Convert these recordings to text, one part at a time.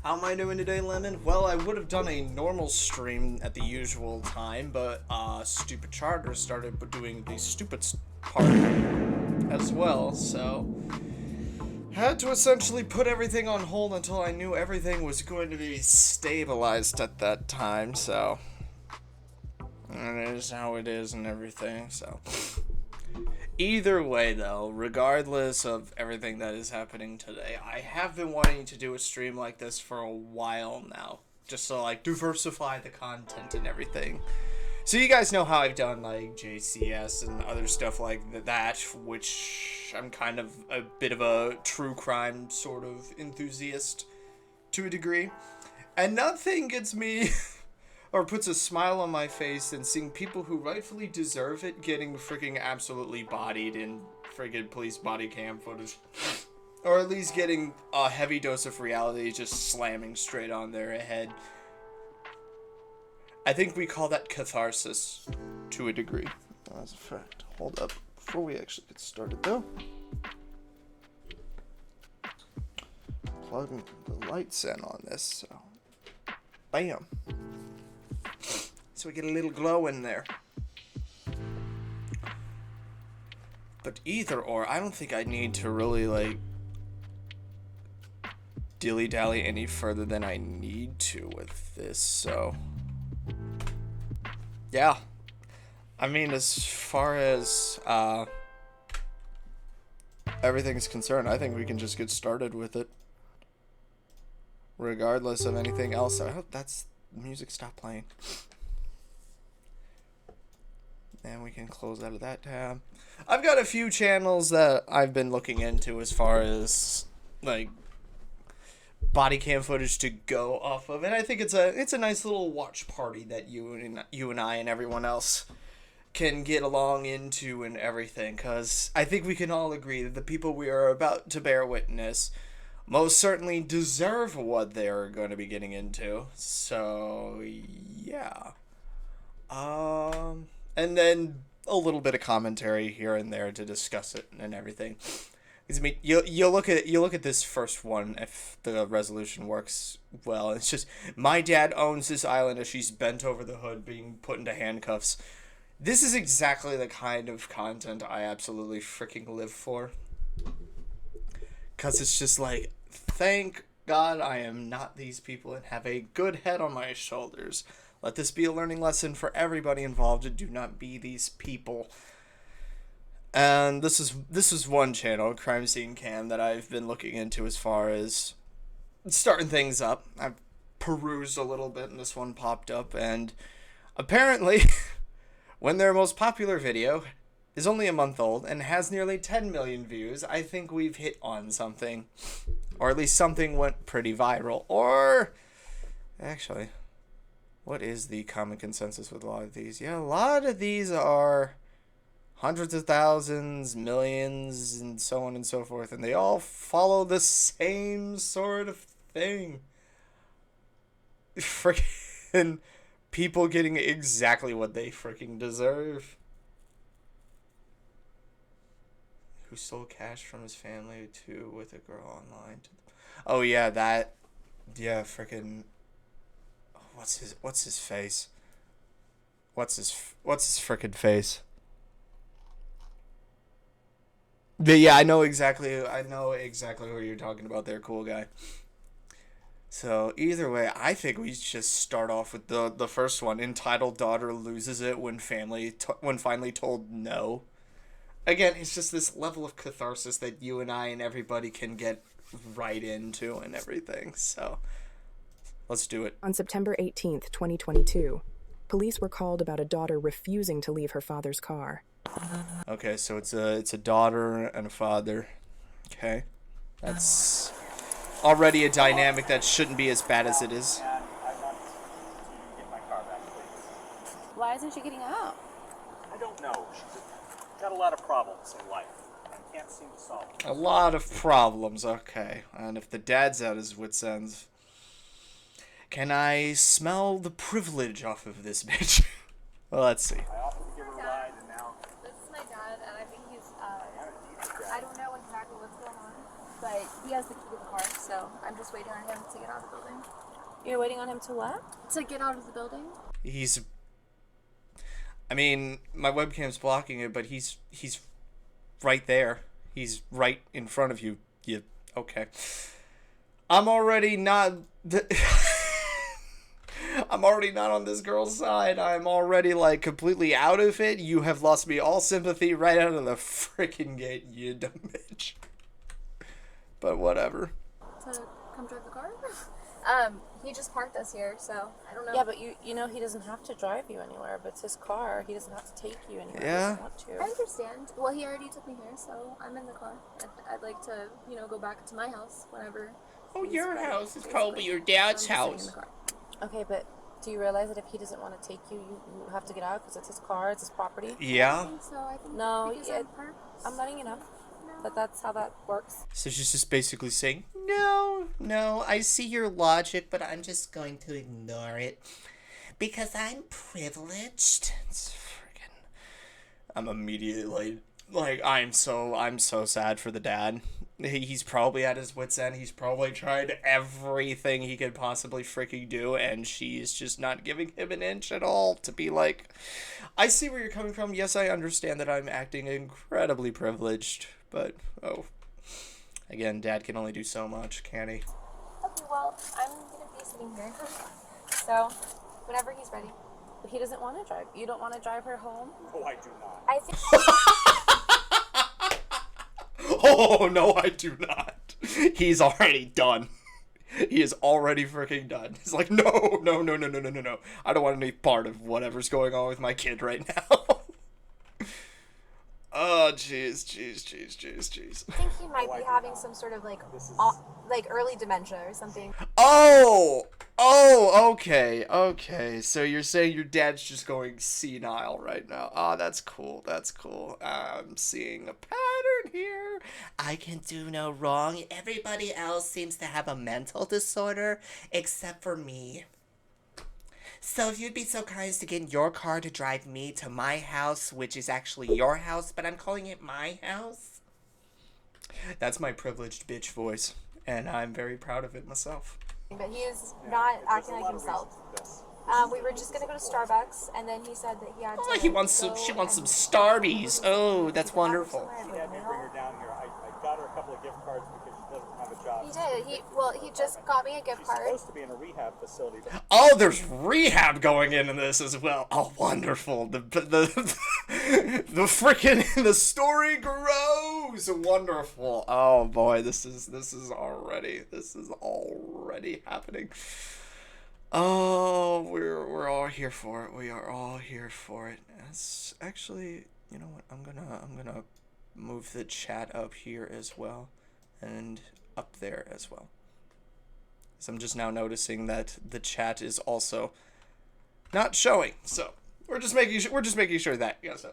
How am I doing today, Lemon? Well, I would have done a normal stream at the usual time, but stupid charter started doing the stupid part as well, so had to essentially put everything on hold until I knew everything was going to be stabilized at that time, so it is how it is and everything, so either way, though, regardless of everything that is happening today, I have been wanting to do a stream like this for a while now, just to, like, diversify the content and everything. So you guys know how I've done, like, JCS and other stuff like that, which I'm kind of a bit of a true crime sort of enthusiast to a degree. And nothing gets me or puts a smile on my face than seeing people who rightfully deserve it getting freaking absolutely bodied in freaking police body cam footage. Or at least getting a heavy dose of reality just slamming straight on their head. I think we call that catharsis to a degree. As a fact. Hold up. Before we actually get started though. Plug the lights in on this, so bam. So we get a little glow in there. But either or, I don't think I need to really, like, dilly-dally any further than I need to with this, so yeah. I mean, as far as everything's concerned, I think we can just get started with it. Regardless of anything else. I hope that's music stopped playing. And we can close out of that tab. I've got a few channels that I've been looking into as far as, like, body cam footage to go off of, and I think it's a nice little watch party that you and I and everyone else can get along into and everything, because I think we can all agree that the people we are about to bear witness most certainly deserve what they're going to be getting into. So yeah, and then a little bit of commentary here and there to discuss it and everything. I mean, you look at this first one, if the resolution works well. It's just, my dad owns this island as she's bent over the hood being put into handcuffs. This is exactly the kind of content I absolutely freaking live for. Because it's just like, thank God I am not these people and have a good head on my shoulders. Let this be a learning lesson for everybody involved to do not be these people. And this is one channel, Crime Scene Cam, that I've been looking into as far as starting things up. I've perused a little bit and this one popped up, and apparently when their most popular video is only a month old and has nearly 10 million views, I think we've hit on something. Or at least something went pretty viral. Or, actually, what is the common consensus with a lot of these? Yeah, a lot of these are hundreds of thousands, millions, and so on and so forth, and they all follow the same sort of thing. Freaking people getting exactly what they freaking deserve. Who stole cash from his family to with a girl online. Oh yeah, that. Yeah, freaking. What's his face? What's his freaking face? But yeah, I know exactly who you're talking about there, cool guy. So either way, I think we just start off with the first one, entitled "Daughter Loses It When Finally Told No." Again, it's just this level of catharsis that you and I and everybody can get right into and everything. So let's do it. On September 18th, 2022, police were called about a daughter refusing to leave her father's car. Okay, so it's a daughter and a father. Okay, that's already a dynamic that shouldn't be as bad as it is. Why isn't she getting out? I don't know. She's got a lot of problems in life and can't seem to solve them. A lot of problems, okay. And if the dad's at his wit's ends, can I smell the privilege off of this bitch? Well, let's see. I offered to give her a ride, and now This is my dad, and I think he's but he has the key to the car, so I'm just waiting on him to get out of the building. You're waiting on him to what? To get out of the building? He's... I mean, my webcam's blocking it, but he's right there. He's right in front of you. You... Okay. I'm already not... I'm already not on this girl's side. I'm already, like, completely out of it. You have lost me all sympathy right out of the freaking gate, you dumb bitch. But whatever. To come drive the car? He just parked us here, so I don't know. Yeah, but you know he doesn't have to drive you anywhere, but it's his car. He doesn't have to take you anywhere. Yeah. He doesn't want to. I understand. Well, he already took me here, so I'm in the car. I'd like to, you know, go back to my house whenever. Oh, he's your ready, house is basically. probably your dad's I'm just sitting in house. the car. Okay, but do you realize that if he doesn't want to take you, you have to get out because it's his car, it's his property? I Yeah. think so. I think No, because I'm letting you know that that's how that works. So she's just basically saying, no, I see your logic, but I'm just going to ignore it. Because I'm privileged. It's friggin'... I'm immediately like, I'm so sad for the dad. He's probably at his wit's end. He's probably tried everything he could possibly freaking do, and she's just not giving him an inch at all to be like, I see where you're coming from. Yes, I understand that I'm acting incredibly privileged, but, oh. Again, dad can only do so much, can't he? Okay, well, I'm gonna be sitting here. So, whenever he's ready. But he doesn't want to drive. You don't want to drive her home? Oh, I do not. I think. Oh, no, I do not. He's already done. He is already freaking done. He's like, no. I don't want any part of whatever's going on with my kid right now. Oh, jeez. I think he might be having some sort of like early dementia or something. Oh, okay. So you're saying your dad's just going senile right now. Oh, that's cool. I'm seeing a pattern here. I can do no wrong. Everybody else seems to have a mental disorder, except for me. So if you'd be so kind as to get in your car to drive me to my house, which is actually your house, but I'm calling it my house. That's my privileged bitch voice, and I'm very proud of it myself. But he is not acting like himself. We were just gonna go to Starbucks, and then he said that he had to. Oh, she wants some Starbies. Oh, that's wonderful. She had me bring her down here. I got her a couple of gift cards because she doesn't have a job. He did. He just got me a gift card. She's supposed to be in a rehab facility. But Oh, there's rehab going into this as well. Oh, wonderful. The freaking the story grows. Wonderful. Oh boy, this is already happening. Oh, we're all here for it. We are all here for it. It's actually, you know what? I'm gonna move the chat up here as well, and up there as well. So I'm just now noticing that the chat is also not showing. So we're just making sure that yes.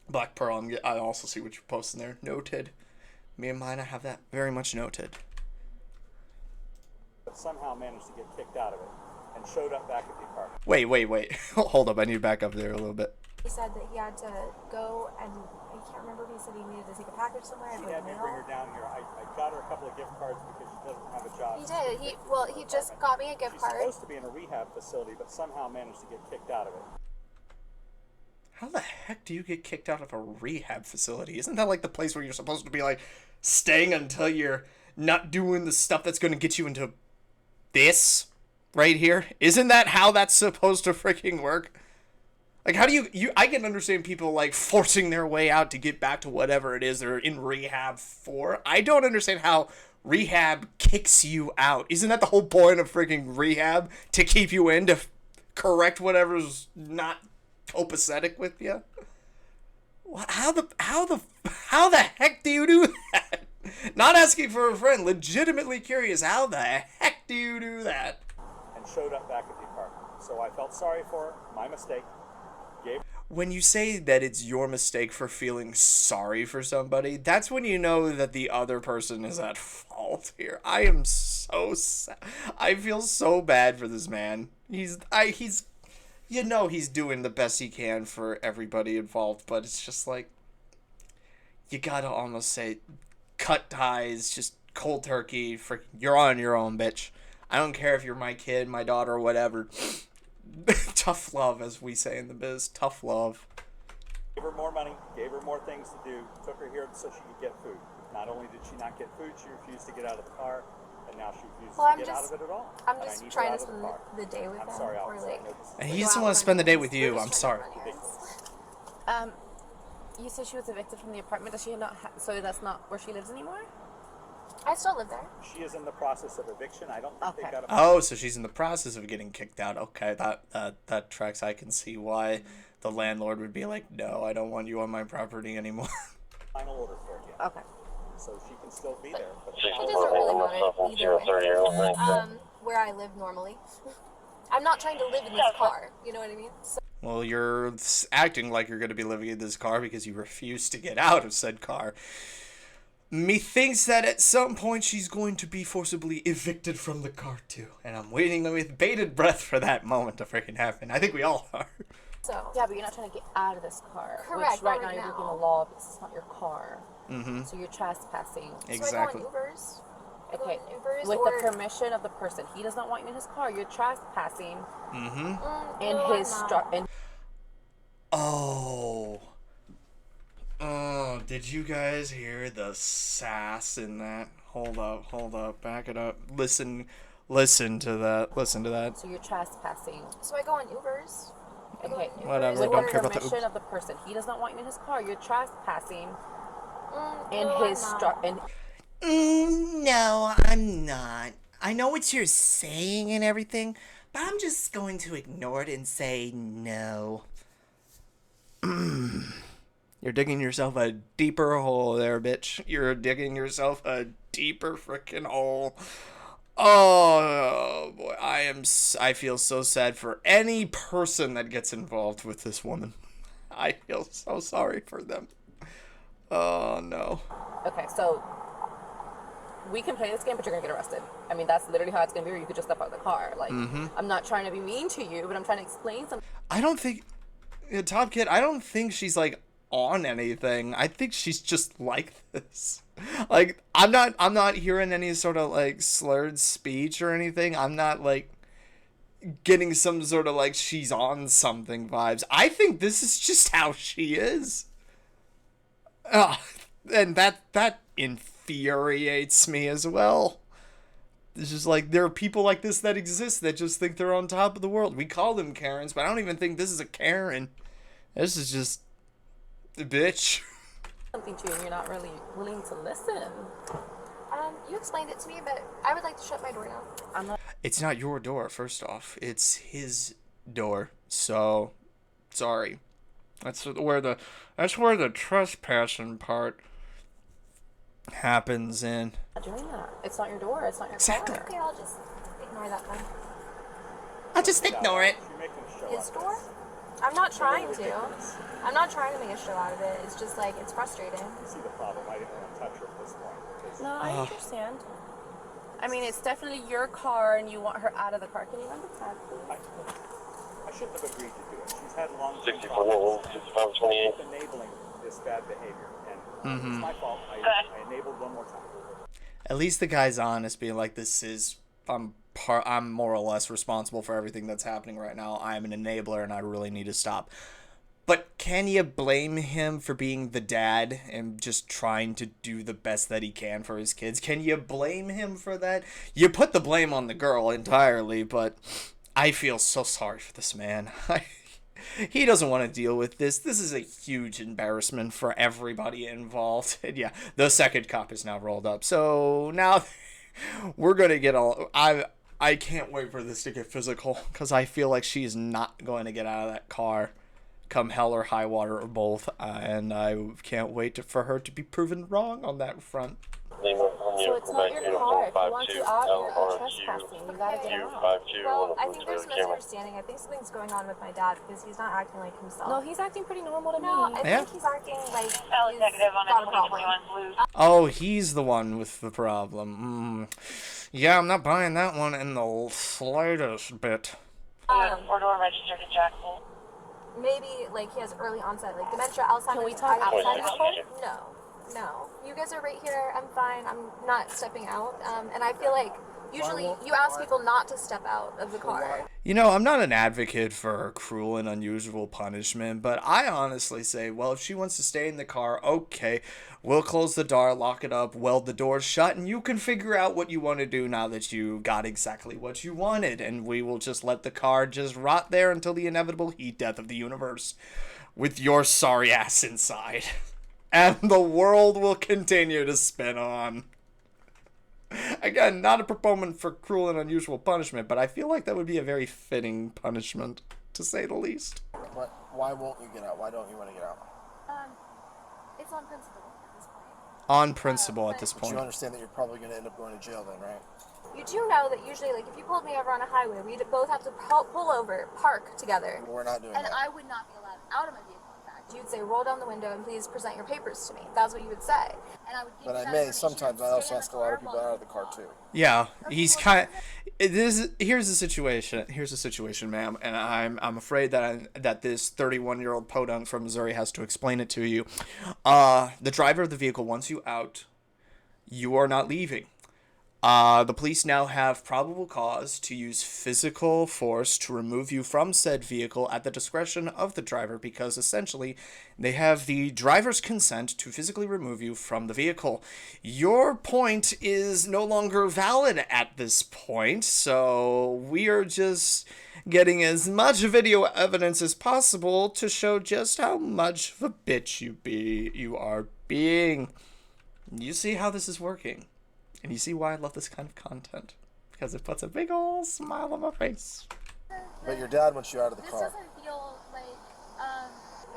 Black Pearl, I also see what you're posting there. Noted. Me and mine, I have that very much noted. somehow managed to get kicked out of it and showed up back at the apartment. Wait. Hold up, I need to back up there a little bit. He said that he had to go, and I can't remember if he said he needed to take a package somewhere. She had me bring her down here. I got her a couple of gift cards because she doesn't have a job. He did. He just got me a gift She's card. supposed to be in a rehab facility, but somehow managed to get kicked out of it. How the heck do you get kicked out of a rehab facility? Isn't that like the place where you're supposed to be like staying until you're not doing the stuff that's going to get you into this right here? Isn't that how that's supposed to freaking work? Like, how do you I can understand people like forcing their way out to get back to whatever it is they're in rehab for. I don't understand how rehab kicks you out. Isn't that the whole point of freaking rehab? To keep you in, to correct whatever's not copacetic with you? How the heck do you do that? Not asking for a friend, legitimately curious, how the heck do you do that? And showed up back at the apartment. So I felt sorry for her, my mistake. When you say that it's your mistake for feeling sorry for somebody, that's when you know that the other person is at fault here. I am so sad. I feel so bad for this man. He's you know he's doing the best he can for everybody involved, but it's just like, you gotta almost say, cut ties, just cold turkey. You're on your own, bitch. I don't care if you're my kid, my daughter, or whatever. Tough love, as we say in the biz. Tough love. Gave her more money, gave her more things to do, took her here so she could get food. Not only did she not get food, she refused to get out of the car, and now she refuses to get out of it at all. I'm And I just need her trying out to of the spend car. the day with I'm him. sorry, Or officer. like, I know this is And he doesn't want to spend the day with you. I'm sorry. You said she was evicted from the apartment. Does she not? So that's not where she lives anymore. I still live there. She is in the process of eviction. I don't think they Okay. got a Oh, so she's in the process of getting kicked out. Okay, that tracks. I can see why the landlord would be like, no, I don't want you on my property anymore. final order for it yet. Okay. So she can still be there. But It doesn't really matter either way. Where I live normally. I'm not trying to live in this car. You know what I mean? So, Well, you're acting like you're going to be living in this car because you refuse to get out of said car. Methinks that at some point she's going to be forcibly evicted from the car too. And I'm waiting with bated breath for that moment to freaking happen. I think we all are. so Yeah, but you're not trying to get out of this car. Correct, Which right not now you're right breaking now. the law because it's not your car. Mm-hmm. So you're trespassing. Exactly. So I go on Ubers. I go Okay. on Ubers With or, the permission of the person. He does not want you in his car. You're trespassing Mm-hmm. in no, his I'm not. Oh. Oh, did you guys hear the sass in that? Hold up, back it up. Listen to that. So you're trespassing. So I go on Ubers. I go Okay. on Ubers Whatever, With don't the care about the permission of the person. He does not want you in his car. You're trespassing in no, his I'm not. No, I'm not. I know what you're saying and everything, but I'm just going to ignore it and say no. You're digging yourself a deeper hole there, bitch. You're digging yourself a deeper frickin' hole. Oh boy, I feel so sad for any person that gets involved with this woman. I feel so sorry for them. Oh no. Okay, so we can play this game, but you're gonna get arrested. I mean, that's literally how it's gonna be. Or you could just step out of the car. Like, I'm not trying to be mean to you, but I'm trying to explain something. I don't think Top Kid, I don't think she's like on anything. I think she's just like this. Like I'm not hearing any sort of like slurred speech or anything. I'm not like getting some sort of like she's on something vibes. I think this is just how she is. And that infuriates me as well. It's just like there are people like this that exist that just think they're on top of the world. We call them Karens, but I don't even think this is a Karen. This is just a bitch. Something to you, and you're not really willing to listen. You explained it to me, but I would like to shut my door now. I'm not. It's not your door, first off. It's his door. So, sorry. That's where the trespassing part happens in. Not doing that. It's not your door. It's not your Exactly. car. Okay, I'll just ignore that then. I'll just ignore it. You're making a show His out of door? this. I'm not trying to. I'm not trying to make a show out of it. It's just like, it's frustrating. You see the problem. I didn't want to touch her at this point. because- No, I understand. I mean, it's definitely your car, and you want her out of the car. Can you run the tag, please? I shouldn't have agreed to do it. She's had long-term 64 problems 6528. enabling this bad behavior, and it's my fault. I enabled one more time. At least the guy's honest, being like, "This is I'm more or less responsible for everything that's happening right now. I'm an enabler, and I really need to stop." But can you blame him for being the dad and just trying to do the best that he can for his kids? Can you blame him for that? You put the blame on the girl entirely, but I feel so sorry for this man. He doesn't want to deal with this. This is a huge embarrassment for everybody involved. And yeah, the second cop is now rolled up. So now we're going to get I can't wait for this to get physical, because I feel like she is not going to get out of that car come hell or high water or both, and I can't wait for her to be proven wrong on that front. So it's not your car. If you want you out, you're trespassing. You gotta get out. Well, I think there's a misunderstanding. I think something's going on with my dad because he's not acting like himself. No, he's acting pretty normal to No, me. I Yeah. think he's acting like he's Negative on got a a problem. 2021 blue. Oh, he's the one with the problem. Yeah, I'm not buying that one in the slightest bit. Four-door registered to Jackson. Maybe like he has early onset like dementia, Alzheimer's. Can we talk Alzheimer's? outside? No, No. You guys are right here. I'm fine. I'm not stepping out. And I feel like usually you ask people not to step out of the car. You know, I'm not an advocate for cruel and unusual punishment, but I honestly say, well, if she wants to stay in the car, okay, we'll close the door, lock it up, weld the door shut, and you can figure out what you want to do now that you got exactly what you wanted, and we will just let the car just rot there until the inevitable heat death of the universe with your sorry ass inside. And the world will continue to spin on. Again, not a proponent for cruel and unusual punishment, but I feel like that would be a very fitting punishment, to say the least. But why won't you get out? Why don't you want to get out? It's on principle at this point. On principle at this But point. you understand that you're probably going to end up going to jail then, right? You do know that usually, like, if you pulled me over on a highway, we'd both have to pull over, park together. We're not doing And that. I would not be allowed out of my vehicle, in fact. You'd say, roll down the window and please present your papers to me. That's what you would say. And I would give But you I that may information sometimes. and I also stay in ask a lot of people car out of the car too. Yeah, he's kind. Here's the situation. Here's the situation, ma'am, and I'm afraid that this 31-year-old podunk from Missouri has to explain it to you. The driver of the vehicle wants you out. You are not leaving. The police now have probable cause to use physical force to remove you from said vehicle at the discretion of the driver, because essentially they have the driver's consent to physically remove you from the vehicle. Your point is no longer valid at this point, so we are just getting as much video evidence as possible to show just how much of a bitch you are being. You see how this is working. And you see why I love this kind of content. Because it puts a big old smile on my face. But your dad wants you out of the This car. doesn't feel like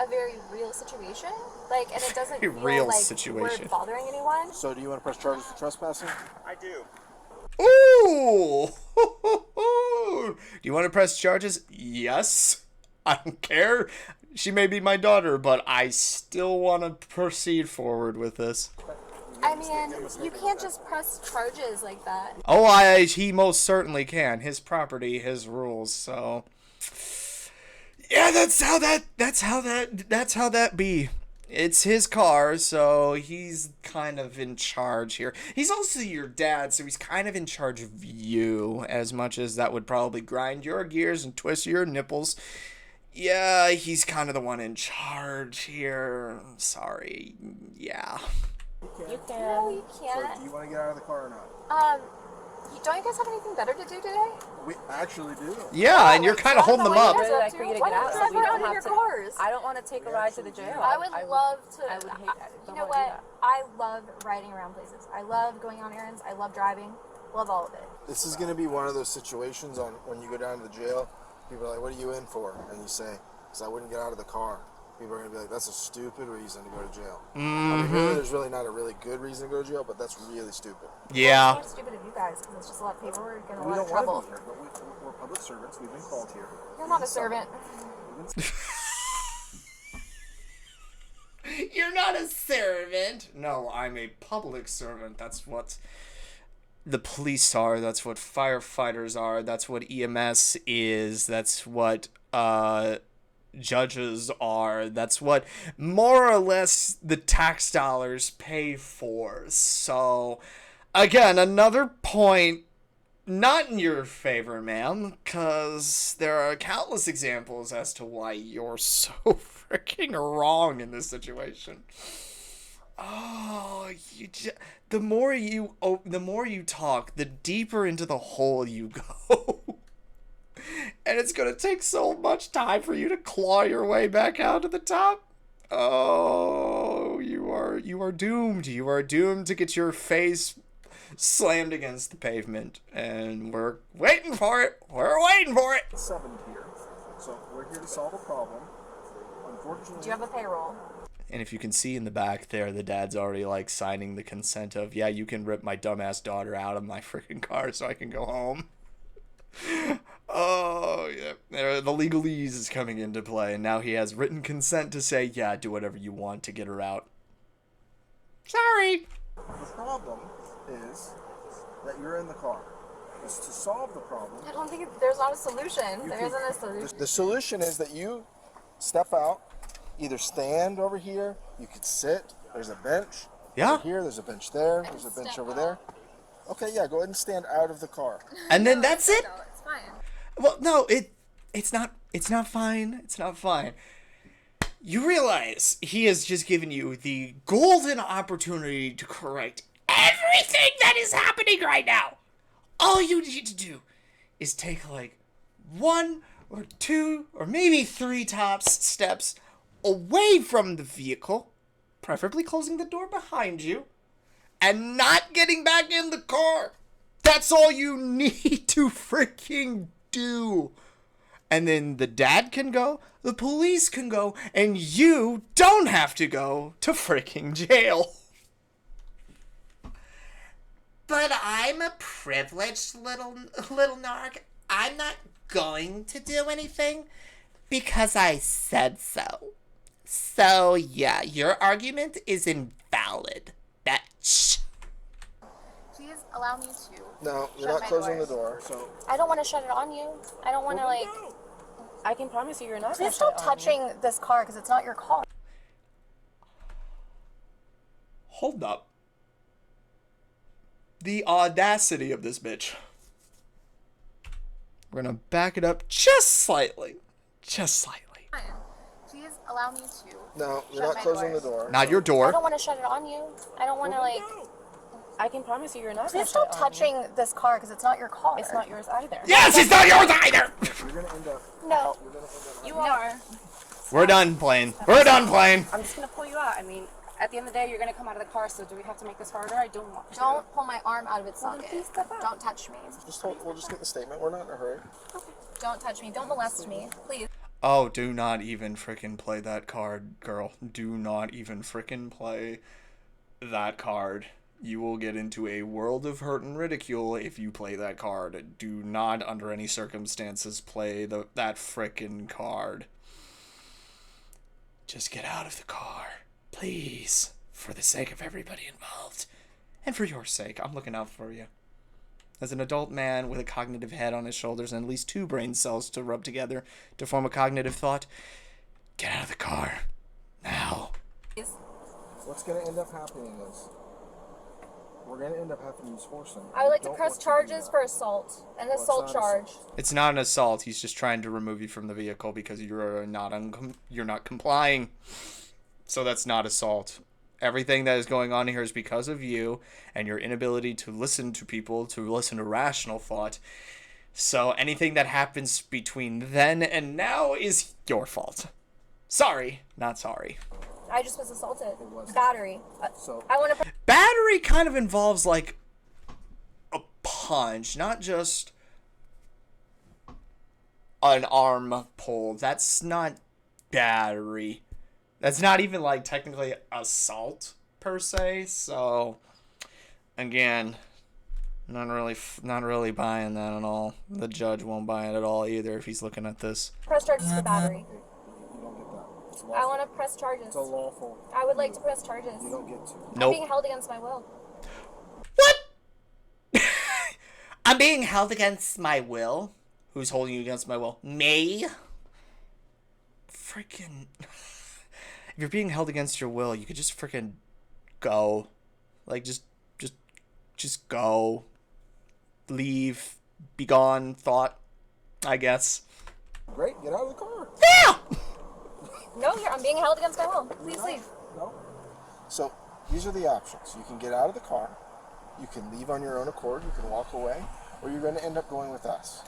a very real situation. Like, and it doesn't Very feel real like situation. we're bothering anyone. So do you want to press charges for trespassing? I do. Ooh! Do you want to press charges? Yes. I don't care. She may be my daughter, but I still want to proceed forward with this. I mean, you can't just press charges like that. Oh, he most certainly can. His property, his rules. So, yeah, that's how that be. It's his car, so he's kind of in charge here. He's also your dad, so he's kind of in charge of you, as much as that would probably grind your gears and twist your nipples. Yeah, he's kind of the one in charge here. Sorry. Yeah. You can. No, you So can't. do you want to get out of the car or not? Don't you guys have anything better to do today? We actually do. Yeah, and you're kind of holding them up. Really like for you to Why get don't out, you so drive we around don't in have your to. cars? I don't want to take a ride to the jail. I would love to. I would hate that. You Don't know wanna do what? that. I love riding around places. I love going on errands. I love driving. Love all of it. This is going to be one of those situations on when you go down to the jail. People are like, "What are you in for?" And you say, "Because I wouldn't get out of the car." People are going to be like, "That's a stupid reason to go to jail." I mean, really, there's really not a really good reason to go to jail, but that's really stupid. Yeah. It's stupid of you guys because it's just a lot of paperwork and a We lot of don't want trouble. to be here, but we're public servants. We've been called here. You're not a servant. You're not a servant. No, I'm a public servant. That's what the police are. That's what firefighters are. That's what EMS is. That's what judges are. That's what more or less the tax dollars pay for. So, again, another point not in your favor, ma'am, because there are countless examples as to why you're so freaking wrong in this situation. Oh, the more you talk, the deeper into the hole you go. And it's gonna take so much time for you to claw your way back out to the top. Oh, you are doomed. You are doomed to get your face slammed against the pavement, and we're waiting for it. We're waiting for it. 7 here, so we're here to solve a problem. Unfortunately, Do you have a payroll? And if you can see in the back there, the dad's already like signing the consent of, yeah, you can rip my dumbass daughter out of my freaking car so I can go home. Oh, yeah. The legalese is coming into play, and now he has written consent to say, yeah, do whatever you want to get her out. Sorry. the problem is that you're in the car. Is to solve the problem. I don't think there's not a solution. There isn't a solution. The solution is that you step out, either stand over here, you could sit, there's a bench, Yeah. Right here, there's a bench there, there's a bench over there. Okay, yeah, go ahead and stand out of the car. And then that's it? No, it's fine. Well, no, it's not fine. It's not fine. You realize he has just given you the golden opportunity to correct everything that is happening right now. All you need to do is take like 1 or 2 or maybe 3 tops steps away from the vehicle, preferably closing the door behind you, and not getting back in the car. That's all you need to freaking do. And then the dad can go, the police can go, and you don't have to go to freaking jail. But I'm a privileged little narc. I'm not going to do anything because I said so. So yeah, your argument is invalid, bitch. Please allow me to. No, you're Shut not my closing doors. the door, so... I don't want to shut it on you. I don't want to like. I can promise you, you're not. Please stop touching this car because it's not your car. Hold up. The audacity of this bitch. We're gonna back it up just slightly. Just slightly. Fine. Please allow me to. No, you're Shut not my closing the doors. door. Not your I door. don't want to shut it on you. I don't want to like. I can promise you, you're not. Please stop touching this car because it's not your car. It's not yours either. Yes, it's not yours either! You're gonna end up... No. You are. We're done playing. We're done playing. I'm just gonna pull you out. I mean, at the end of the day, you're gonna come out of the car. So do we have to make this harder? I don't want to. Don't pull my arm out of its Well, then socket. please step out. Don't touch me. We'll just get the statement. We're not in a hurry. Don't touch me. Don't molest me. Please. Oh, do not even frickin' play that card, girl. Do not even frickin' play that card. You will get into a world of hurt and ridicule if you play that card. Do not, under any circumstances, play that frickin' card. Just get out of the car. Please. For the sake of everybody involved. And for your sake, I'm looking out for you. As an adult man with a cognitive head on his shoulders and at least 2 brain cells to rub together to form a cognitive thought, get out of the car. Now. What's gonna end up happening is... we're gonna end up having to use force on you. I would like to Don't press want charges do for that. assault. An Well, it's assault not charge. assault. It's not an assault. He's just trying to remove you from the vehicle because you're not complying. So that's not assault. Everything that is going on here is because of you and your inability to listen to people, to listen to rational thought. So anything that happens between then and now is your fault. Sorry, not sorry. I just was assaulted. wasn't. Battery. So... I want to. Battery kind of involves like a punch, not just an arm pull. That's not battery. That's not even like technically assault per se. So again, not really buying that at all. The judge won't buy it at all either if he's looking at this. Press charges for battery. You don't get that. It's I lawful. want to press charges. It's a lawful. I would like to press charges. You don't get to. I'm Nope. being held against my will. What? I'm being held against my will. Who's holding you against my will? Me? Freaking. If you're being held against your will, you could just freaking go. Like, just go. Leave. Be gone. Thought. I guess. Great, get out of the car. Yeah! No, I'm being held against my will. Please leave. No. So, these are the options. You can get out of the car. You can leave on your own accord. You can walk away. Or you're going to end up going with us.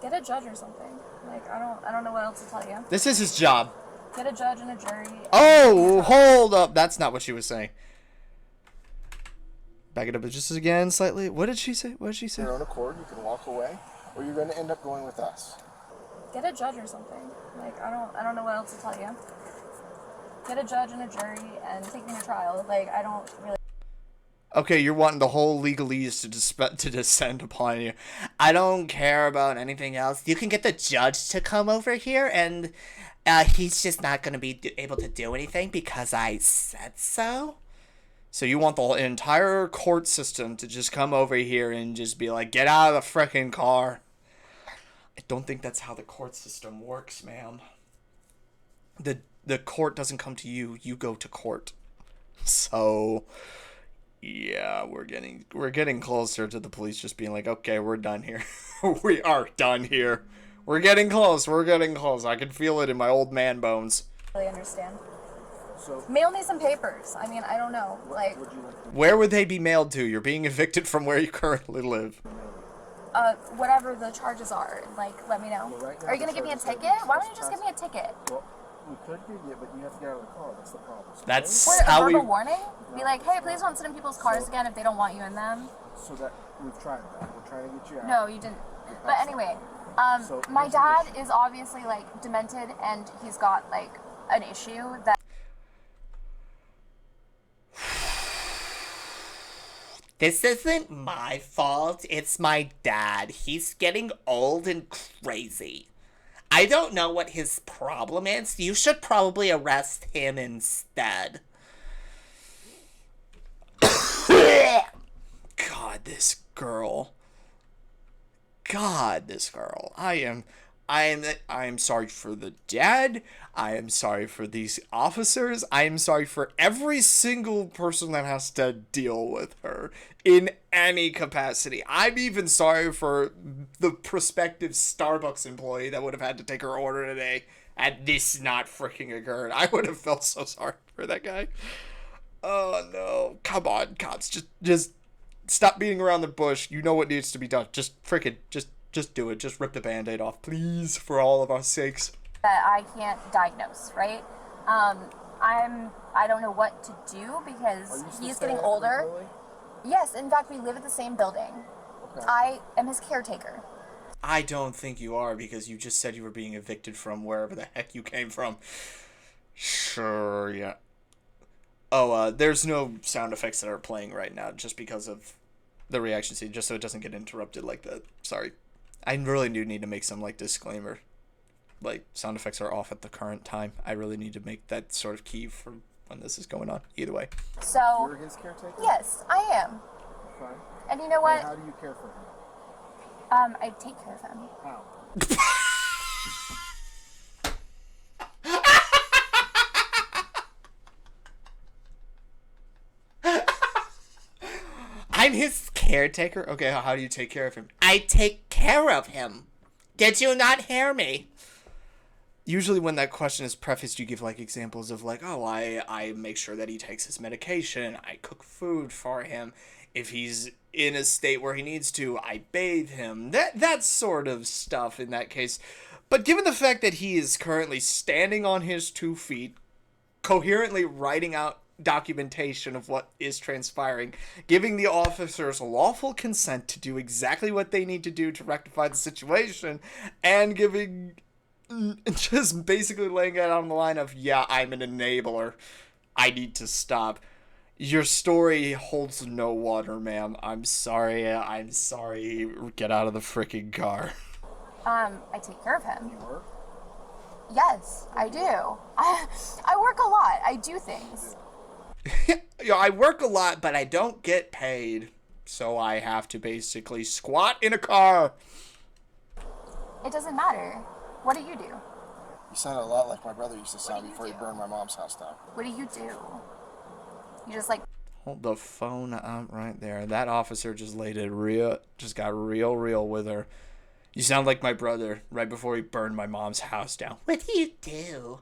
Get a judge or something. Like I don't know what else to tell you. This is his job. Get a judge and a jury. Oh, hold up. That's not what she was saying. Back it up just again slightly. What did she say? What did she say? Your own accord. You can walk away. Or you're going to end up going with us. Get a judge or something. Like I don't know what else to tell you. Get a judge and a jury and take me to trial. Like I don't really. Okay, you're wanting the whole legalese to descend upon you. I don't care about anything else. You can get the judge to come over here, and he's just not going to be able to do anything because I said so. So you want the entire court system to just come over here and just be like, get out of the frickin' car. I don't think that's how the court system works, ma'am. The court doesn't come to you. You go to court. So yeah, we're getting closer to the police just being like, okay, we're done here. We are done here. We're getting close. We're getting close. I can feel it in my old man bones. Really understand. So, Mail me some papers. I mean, I don't know. Like, Where would they be mailed to? You're being evicted from where you currently live. whatever the charges are. Like, let me know. Well, right now Are you gonna the give me a charges ticket? are Why don't you just give me a ticket? well, we could give you, but you have to get out of the car. That's the problem. So That's What, a how we. verbal warning? Be like, hey, please don't sit in people's cars again if they don't want you in them. So that we've tried that. We're trying to get you out. No, you didn't. But anyway, So, my here's the dad issue. is obviously like demented, and he's got like an issue that. This isn't my fault. It's my dad. He's getting old and crazy. I don't know what his problem is. You should probably arrest him instead. God, this girl. God, this girl. I am sorry for the dad. I am sorry for these officers. I am sorry for every single person that has to deal with her in any capacity. I'm even sorry for the prospective Starbucks employee that would have had to take her order today had this not freaking occurred. I would have felt so sorry for that guy. Oh no. Come on, cops. Just stop beating around the bush. You know what needs to be done. Just freaking just do it. Just rip the band-aid off, please, for all of our sakes. That I can't diagnose, right? I don't know what to do because he's getting older. Yes, in fact, we live at the same building. Okay. I am his caretaker. I don't think you are, because you just said you were being evicted from wherever the heck you came from. Sure, yeah. Oh, there's no sound effects that are playing right now just because of the reaction scene, just so it doesn't get interrupted like that. Sorry. I really do need to make some, like, disclaimer. Like, sound effects are off at the current time. I really need to make that sort of key for when this is going on. Either way. So, You're his caretaker? yes, I am. Fine. And you know what? And how do you care for him? I take care of him. How? I'm his caretaker. Okay, how do you take care of him? I take care of him. Did you not hear me? Usually when that question is prefaced, you give, like, examples of, like, oh, I make sure that he takes his medication. I cook food for him. If he's in a state where he needs to, I bathe him. That sort of stuff in that case. But given the fact that he is currently standing on his 2 feet, coherently writing out documentation of what is transpiring, giving the officers lawful consent to do exactly what they need to do to rectify the situation, and giving... just basically laying it on the line of, yeah, I'm an enabler. I need to stop. Your story holds no water, ma'am. I'm sorry. Get out of the freaking car. I take care of him. You work? Yes, I do. I work a lot. I do things. Yeah, I work a lot, but I don't get paid. So I have to basically squat in a car. It doesn't matter. What do? You sound a lot like my brother used to sound before he burned my mom's house down. What do? You just like... Hold the phone up right there. That officer just got real with her. You sound like my brother right before he burned my mom's house down. What do you do?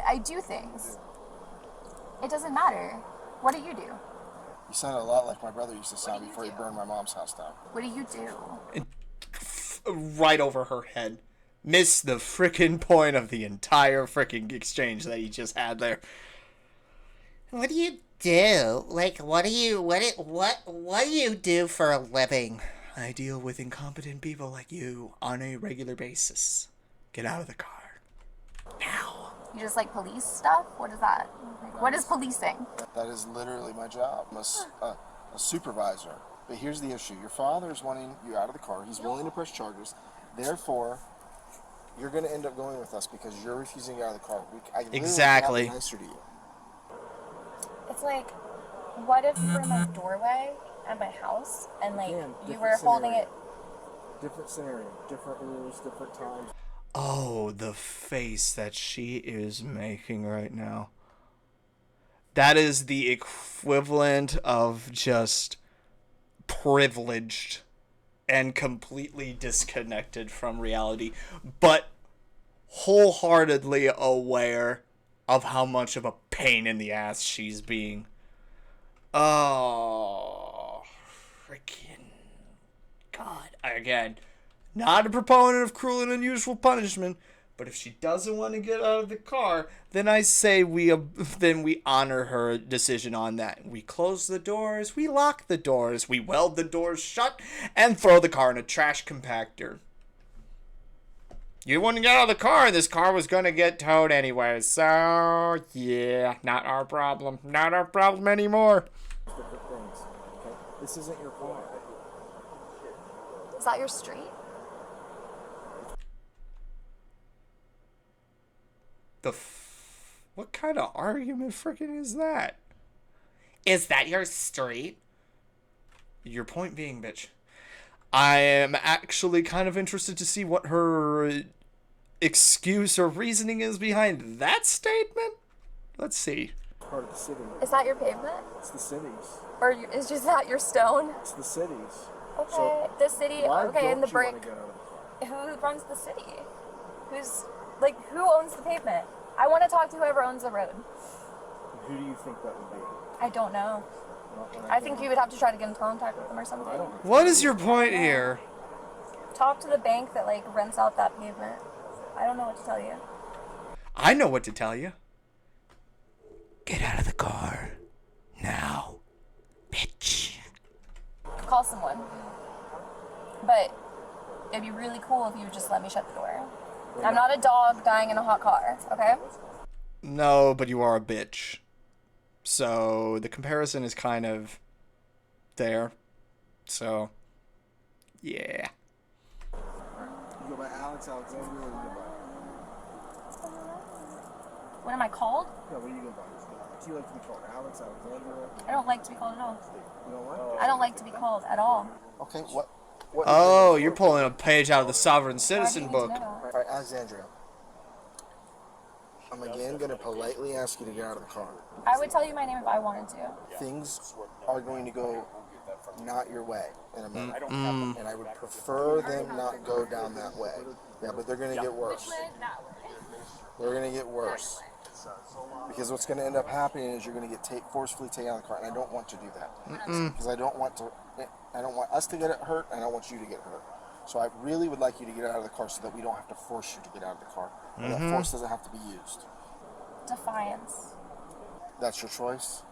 I do things. It doesn't matter. What do? You sound a lot like my brother used to sound before he burned my mom's house down. What do? Right over her head. Missed the frickin' point of the entire frickin' exchange that he just had there. What do you do? Like, what do you do for a living? I deal with incompetent people like you on a regular basis. Get out of the car. Now. You just like police stuff? What is that? Like, what is policing? That is literally my job. I'm a supervisor. But here's the issue. Your father is wanting you out of the car. He's willing to press charges. Therefore, you're going to end up going with us because you're refusing to get out of the car. I Exactly. Be nicer to you. It's like, what if we're in my doorway at my house and like Again, you were holding it? Different scenario, different rules, different times. Oh, the face that she is making right now. That is the equivalent of just privileged and completely disconnected from reality, but wholeheartedly aware of how much of a pain in the ass she's being. Oh, freaking God. Again, not a proponent of cruel and unusual punishment, but if she doesn't want to get out of the car, then I say we honor her decision on that. We close the doors, we lock the doors, we weld the doors shut, and throw the car in a trash compactor. You wouldn't get out of the car, this car was gonna get towed anyway, so yeah, not our problem. Not our problem anymore. This isn't your car. Is that your street? What kind of argument freaking is that? Is that your street? Your point being, bitch, I am actually kind of interested to see what her excuse or reasoning is behind that statement. Let's see. Part of the city. Is that your pavement? It's the city's. Or is just that your stone? It's the city's. Okay, So the city, why okay, and the don't you wanna brick. get out of the car? Who runs the city? Who owns the pavement? I want to talk to whoever owns the road. Who do you think that would be? I don't know. I think you would have to try to get in contact with them or something. What is your point here? Talk to the bank that rents out that pavement. I don't know what to tell you. I know what to tell you. Get out of the car. Now. Bitch. Call someone. But it'd be really cool if you would just let me shut the door. I'm not a dog dying in a hot car, okay? No, but you are a bitch. So the comparison is kind of there. So, yeah. You go by Alex Alexander, or you go by? What am I called? Yeah, what do you go by? Do you like to be called Alex Alexander? I don't like to be called at all. You know what? I don't like to be called at all. Okay, what? Oh, you're pulling a page out of the Sovereign Citizen book. All right, Alexandria. I'm again going to politely ask you to get out of the car. I would tell you my name if I wanted to. Things are going to go not your way in a minute. And I would prefer them not go down that way. Yeah, but they're going to get worse. They're going to get worse. Because what's going to end up happening is you're going to get forcefully taken out of the car, and I don't want to do that. Because I don't want us to get hurt, and I don't want you to get hurt. So I really would like you to get out of the car so that we don't have to force you to get out of the car. And that force doesn't have to be used. Defiance. That's your choice?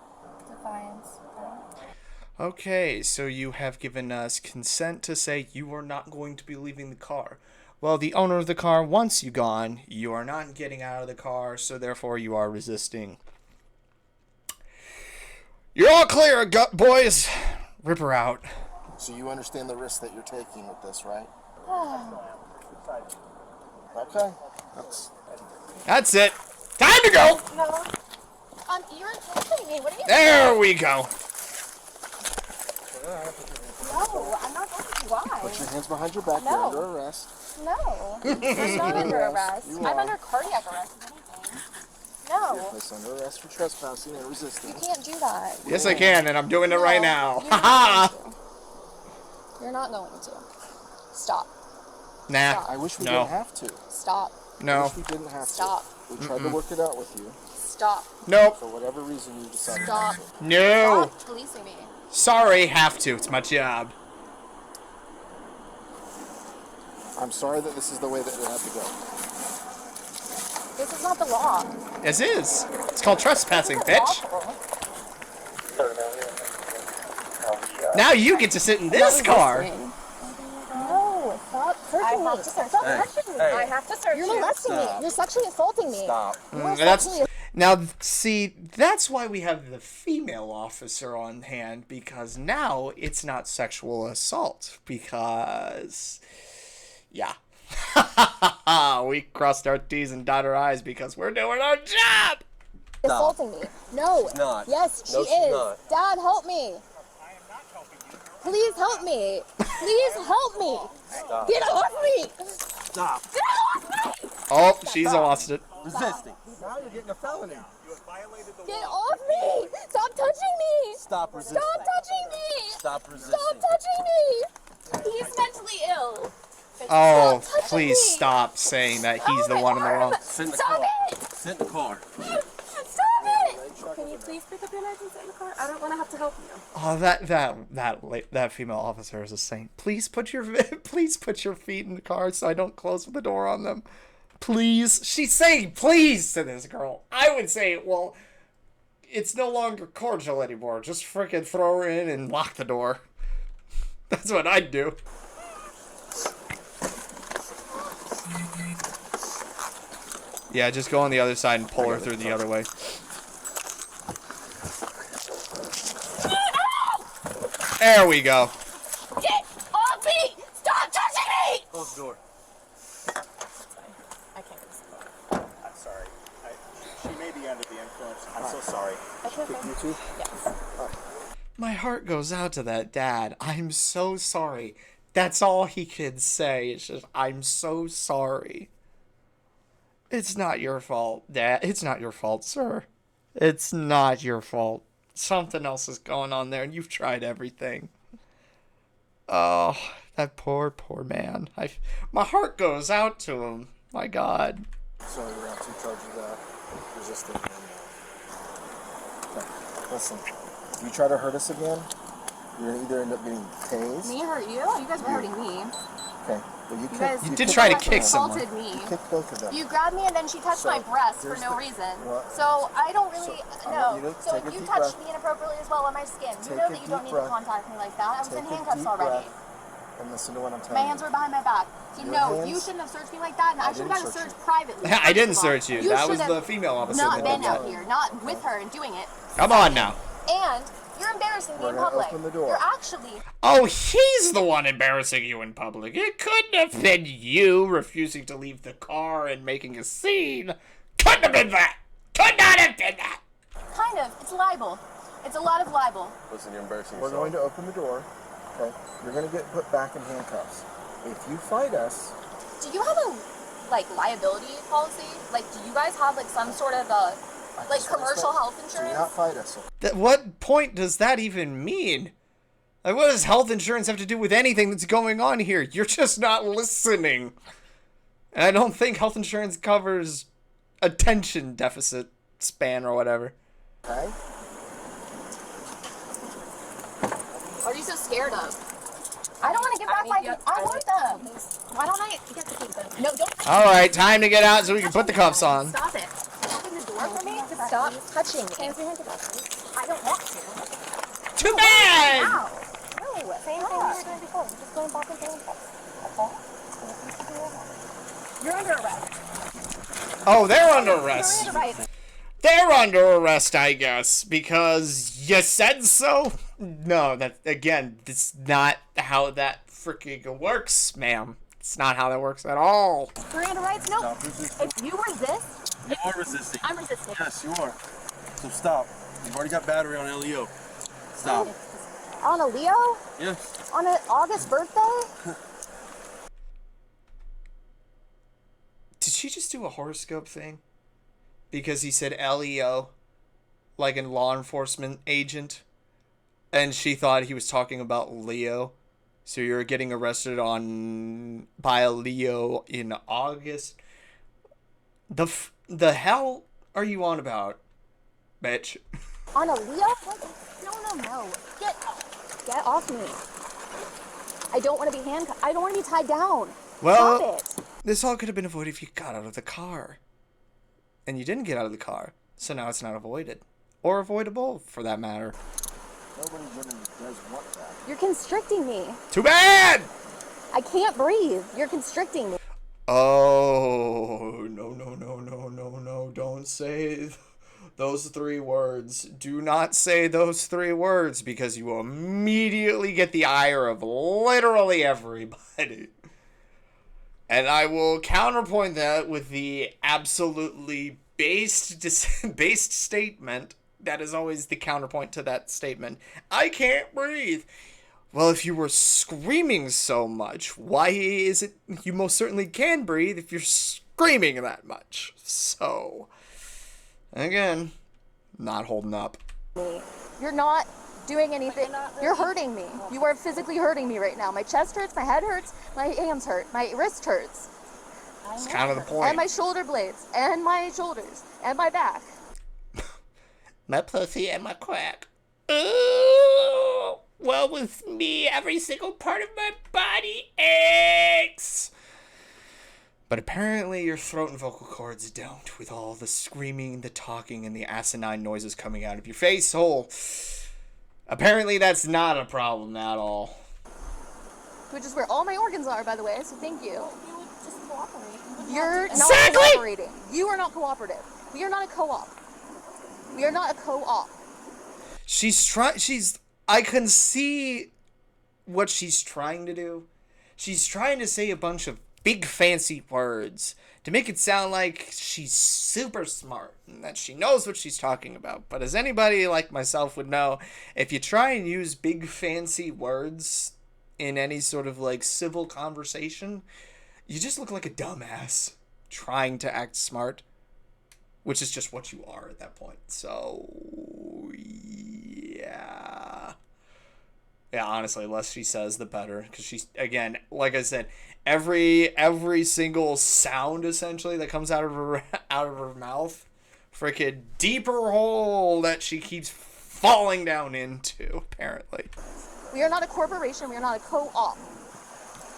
Defiance. Okay, so you have given us consent to say you are not going to be leaving the car. Well, the owner of the car wants you gone. You are not getting out of the car, so therefore you are resisting. You're all clear, boys. Rip her out. So you understand the risk that you're taking with this, right? Okay. That's it. Time to go. No. You're insulting me. What are you There we go. No, I'm not going to. Why? Put your hands behind your back. No. You're under arrest. No. I'm not under arrest. You I'm are. under cardiac arrest, if anything. No. You're placed under arrest for trespassing and resisting. You can't do that. Yes, I can, and I'm doing it right now. You're not going to. You're not going to. Stop. Nah. I wish we No. didn't have to. Stop. I No. wish we didn't have Stop. to. We tried to work it out with you. Stop. Nope. For whatever reason, you decided Stop. not to. No. Stop policing me. Sorry, have to. It's my job. I'm sorry that this is the way that it had to go. This is not the law. This is. It's called trespassing, It's bitch. lawful. Now you get to sit in this car. No, stop searching me. Stop touching me. I have to search you. You're molesting me. You're sexually assaulting me. Stop. Now, see, that's why we have the female officer on hand, because now it's not sexual assault, because, yeah. We crossed our T's and dotted our I's because we're doing our job! Assaulting me. No. She's not. Yes, she No, is. she's not. Dad, help me. Please help me. Please help me. Stop. Get off me. Stop. Get off me. Oh, she's lost it. Resisting. Now you're getting a felony. violated the Get law. off me! Stop touching me! Stop resisting. Stop touching me! Stop resisting. Stop touching me! He's mentally ill. Oh, Stop touching please me. stop saying that he's the one in the wrong. Sit in the Stop car. it! Sit in the car. Stop it! Can you please pick up your legs and sit in the car? I don't want to have to help you. Oh, that female officer is a saint. Please put your feet in the car so I don't close the door on them. Please. She's saying please to this girl. I would say, well, it's no longer cordial anymore. Just freaking throw her in and lock the door. That's what I'd do. Yeah, just go on the other side and pull her through the other way. There we go. Get off me! Stop touching me! Close the door. I can't get this car. I'm sorry. She may be under the influence. I'm so sorry. You too? Yes. My heart goes out to that dad. I'm so sorry. That's all he can say. It's just, I'm so sorry. It's not your fault, Dad. It's not your fault, sir. It's not your fault. Something else is going on there, and you've tried everything. Oh, that poor man. My heart goes out to him. My God. So you're on 2 charges of resisting. Okay. Listen, if you try to hurt us again, you're gonna either end up getting tased. Me hurt you? You guys were hurting me. Okay. Well, you guys- You did kicked try to both of kick them. someone. Assaulted me. You kicked both of them. You grabbed me and then she touched So, my breast for here's no the- reason. What? So I don't really So, I want you know. to So take a you deep touched breath. me inappropriately as well on my skin. Take You know a that you don't deep need to breath. contact me like that. I was Take in a handcuffs deep already. breath and listen to what I'm telling My you. hands were behind my back. So Your no, hands- you shouldn't have searched me like that, and I should have didn't gotten search searched privately. I didn't first of all. search you. That was should the have female officer not that been did out that. here, not with her and doing it. Come on now. And you're embarrassing me We're in gonna public. open the door. You're actually Oh, he's the one embarrassing you in public. It couldn't have been you refusing to leave the car and making a scene. Couldn't have been that. Could not have been that. kind of. It's libel. It's a lot of libel. Listen, you're embarrassing We're yourself. going to open the door. Okay. You're going to get put back in handcuffs. If you fight us, Do you have a liability policy? Like, do you guys have some sort of commercial health do insurance? not fight us. What point does that even mean? Like, what does health insurance have to do with anything that's going on here? You're just not listening. And I don't think health insurance covers attention deficit span or whatever. Okay. What are you so scared of? I don't want to give back my. I want them. Why don't I get to keep them? No, don't. All right, time to get out so we can put the cuffs on. Stop it. Open the door for me. Stop touching me. I don't want to. Too bad! Ow. No, same thing we were doing before. We're just going back into handcuffs. You're under arrest. Oh, they're under arrest. You're under arrest. They're under arrest, I guess, because you said so? No, that's not how that freaking works, ma'am. It's not how that works at all. Miranda rights? Nope. If you resist, You are resisting. I'm resisting. Yes, you are. So stop. You've already got battery on LEO. Stop. On a Leo? Yes. On an August birthday? Did she just do a horoscope thing? Because he said LEO, like in law enforcement agent, and she thought he was talking about Leo. So you're getting arrested by a Leo in August. The hell are you on about, bitch? On a Leo? No. Get off me. I don't want to be handcuffed. I don't want to be tied down. Well, Stop it. this all could have been avoided if you got out of the car. And you didn't get out of the car, so now it's not avoided. Or avoidable, for that matter. Nobody really does want that. You're constricting me. Too bad! I can't breathe. You're constricting me. Oh, no. Don't say those 3 words. Do not say those 3 words, because you will immediately get the ire of literally everybody. And I will counterpoint that with the absolutely based statement that is always the counterpoint to that statement. I can't breathe. Well, if you were screaming so much, why is it you most certainly can breathe if you're screaming that much? So, again, Not holding up. You're not doing anything. You're hurting me. You are physically hurting me right now. My chest hurts, my head hurts, my hands hurt, my wrist hurts. It's kind of the point. And my shoulder blades, and my shoulders, and my back. My pussy and my crack. Ooh, well, with me, every single part of my body aches. But apparently your throat and vocal cords don't, with all the screaming, the talking, and the asinine noises coming out of your face hole. Apparently that's not a problem at all. Which is where all my organs are, by the way, so thank you. You would just cooperate. You're not Exactly! cooperating. You are not cooperative. We are not a co-op. We are not a co-op. I can see what she's trying to do. She's trying to say a bunch of big fancy words to make it sound like she's super smart and that she knows what she's talking about. But as anybody like myself would know, if you try and use big fancy words in any sort of like civil conversation, you just look like a dumbass trying to act smart, which is just what you are at that point. So yeah, honestly, the less she says, the better. Because she's, again, like I said, every single sound essentially that comes out of her mouth, freaking deeper hole that she keeps falling down into. Apparently, We are not a corporation. We are not a co-op.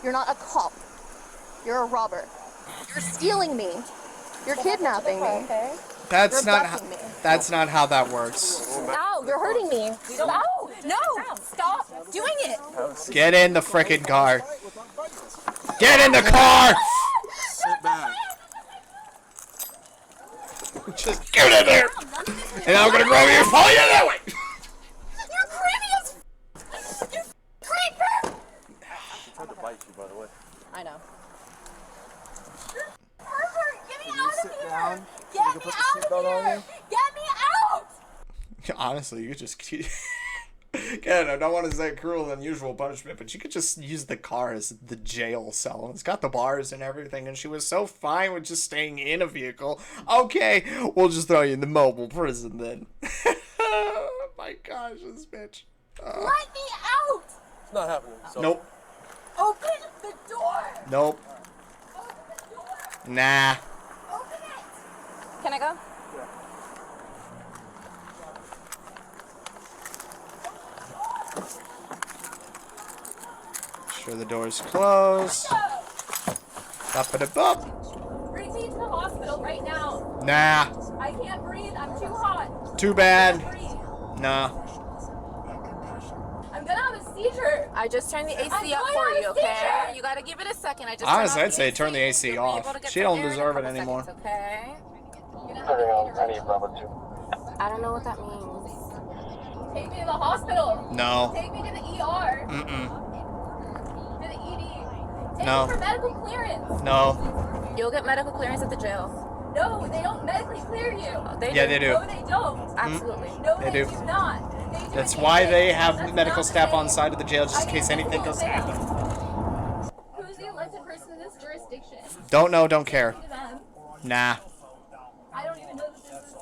You're not a cop. You're a robber. You're stealing me. You're kidnapping me. that's You're not abducting me. that's not how that works. Ow, you're hurting me. Ow! No! Stop doing it! Get in the freaking car. Get in the car. Sit back. Just get in there. And I'm gonna grab you and pull you that way. You're creepy as You creeper! She tried to bite you, by the way. I know. Pervert, get me Can you out of sit here! down? Get You me can put the out seatbelt of on here! you? Get me out! Honestly, you could just again, I don't want to say cruel and unusual punishment, but you could just use the car as the jail cell. It's got the bars and everything, and she was so fine with just staying in a vehicle. Okay, we'll just throw you in the mobile prison then. Oh my gosh, this bitch. Let me out! It's not happening. So. Nope. Open the door! Nope. Open the door! Nah. Open it! Can I go? Sure the door's closed. Up and above. Bring me to the hospital right now. Nah. I can't breathe. I'm too hot. Too bad. Breathe. Nah. I'm gonna have a seizure. I just turned the AC I'm up going for to have you, a okay? seizure. You gotta give it a second. I just Honestly, turned I'd say turn the AC You'll be off. able to get She some don't air in a deserve it couple anymore. seconds, okay? I need rubber too. I don't know what that means. Take me to the hospital! No. Take me to the ER! Mm-mm. To the ED! Take No. me for medical clearance! No. You'll get medical clearance at the jail. No, they don't medically clear you! Yeah, they do. No, they don't! Absolutely. No, They they do. do not! They do That's it why anyway. they have That's medical not staff the on thing. side of the jail just in I case mean, anything does happen. Who's the elected person in this jurisdiction? Don't know, don't care. To them. Nah. I don't even know that this is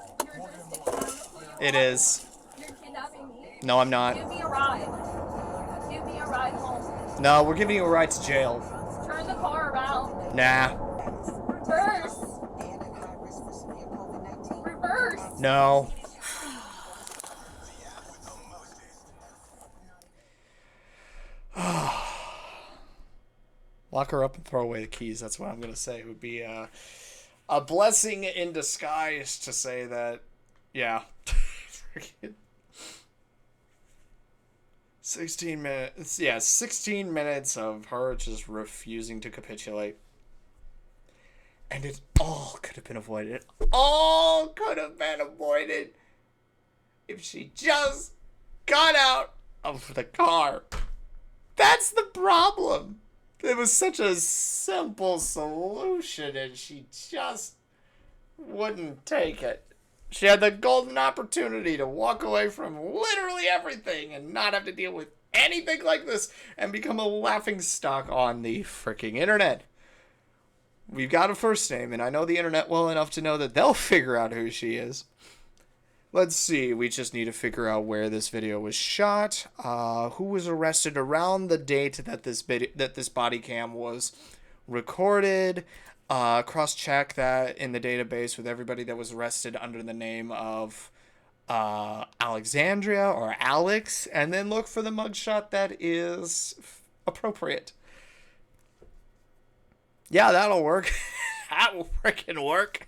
your jurisdiction. It is. You're kidnapping me. No, I'm not. Give me a ride. Give me a ride home. No, we're giving you a ride to jail. Turn the car around. Nah. Reverse. Reverse. No. Lock her up and throw away the keys. That's what I'm going to say. It would be a blessing in disguise to say that, yeah. 16 minutes. Yeah, 16 minutes of her just refusing to capitulate. And it all could have been avoided. It all could have been avoided if she just got out of the car. That's the problem. It was such a simple solution and she just wouldn't take it. She had the golden opportunity to walk away from literally everything and not have to deal with anything like this and become a laughingstock on the freaking internet. We've got a first name, and I know the internet well enough to know that they'll figure out who she is. Let's see. We just need to figure out where this video was shot. Who was arrested around the date that this body cam was recorded. Cross-check that in the database with everybody that was arrested under the name of Alexandria or Alex, and then look for the mugshot that is appropriate. Yeah, that'll work. That will freaking work.